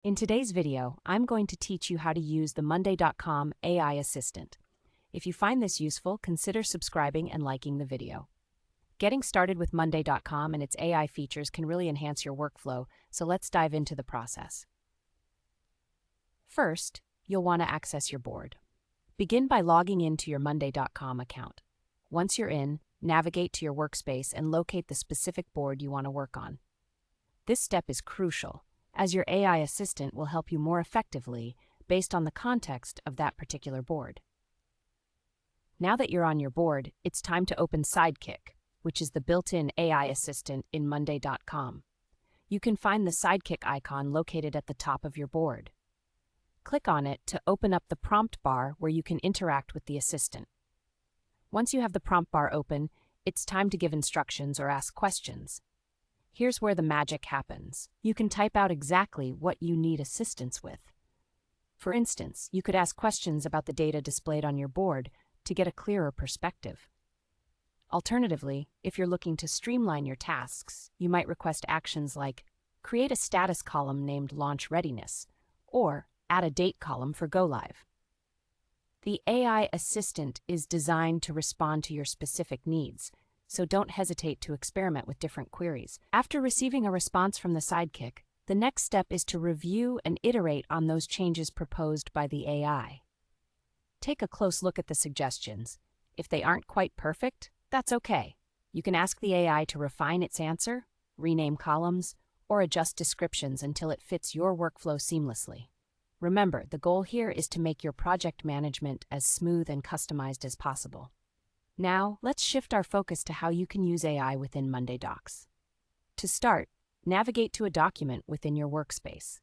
In today's video, I'm going to teach you how to use the Monday.com AI Assistant. If you find this useful, consider subscribing and liking the video. Getting started with Monday.com and its AI features can really enhance your workflow, so let's dive into the process. First, you'll want to access your board. Begin by logging into your Monday.com account. Once you're in, navigate to your workspace and locate the specific board you want to work on. This step is crucial, as your AI assistant will help you more effectively based on the context of that particular board. Now that you're on your board, it's time to open Sidekick, which is the built-in AI assistant in Monday.com. You can find the Sidekick icon located at the top of your board. Click on it to open up the prompt bar where you can interact with the assistant. Once you have the prompt bar open, it's time to give instructions or ask questions. Here's where the magic happens. You can type out exactly what you need assistance with. For instance, you could ask questions about the data displayed on your board to get a clearer perspective. Alternatively, if you're looking to streamline your tasks, you might request actions like create a status column named Launch Readiness, or add a date column for Go Live. The AI assistant is designed to respond to your specific needs, so don't hesitate to experiment with different queries. After receiving a response from the Sidekick, the next step is to review and iterate on those changes proposed by the AI. Take a close look at the suggestions. If they aren't quite perfect, that's okay. You can ask the AI to refine its answer, rename columns, or adjust descriptions until it fits your workflow seamlessly. Remember, the goal here is to make your project management as smooth and customized as possible. Now, let's shift our focus to how you can use AI within Monday Docs. To start, navigate to a document within your workspace.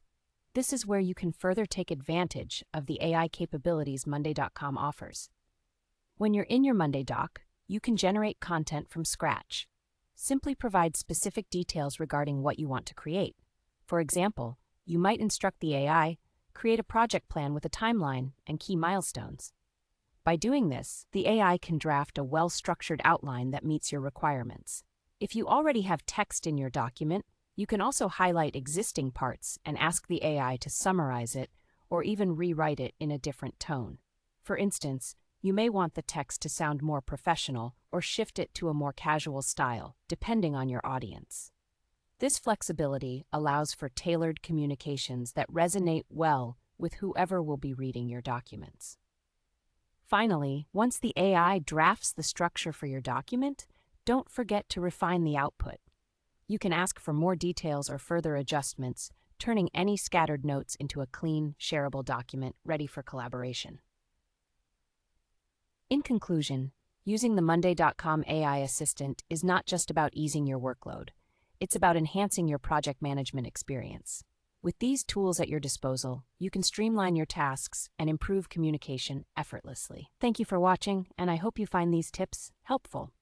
This is where you can further take advantage of the AI capabilities Monday.com offers. When you're in your Monday Doc, you can generate content from scratch. Simply provide specific details regarding what you want to create. For example, you might instruct the AI, create a project plan with a timeline and key milestones. By doing this, the AI can draft a well-structured outline that meets your requirements. If you already have text in your document, you can also highlight existing parts and ask the AI to summarize it or even rewrite it in a different tone. For instance, you may want the text to sound more professional or shift it to a more casual style, depending on your audience. This flexibility allows for tailored communications that resonate well with whoever will be reading your documents. Finally, once the AI drafts the structure for your document, don't forget to refine the output. You can ask for more details or further adjustments, turning any scattered notes into a clean, shareable document ready for collaboration. In conclusion, using the Monday.com AI assistant is not just about easing your workload. It's about enhancing your project management experience. With these tools at your disposal, you can streamline your tasks and improve communication effortlessly. Thank you for watching, and I hope you find these tips helpful.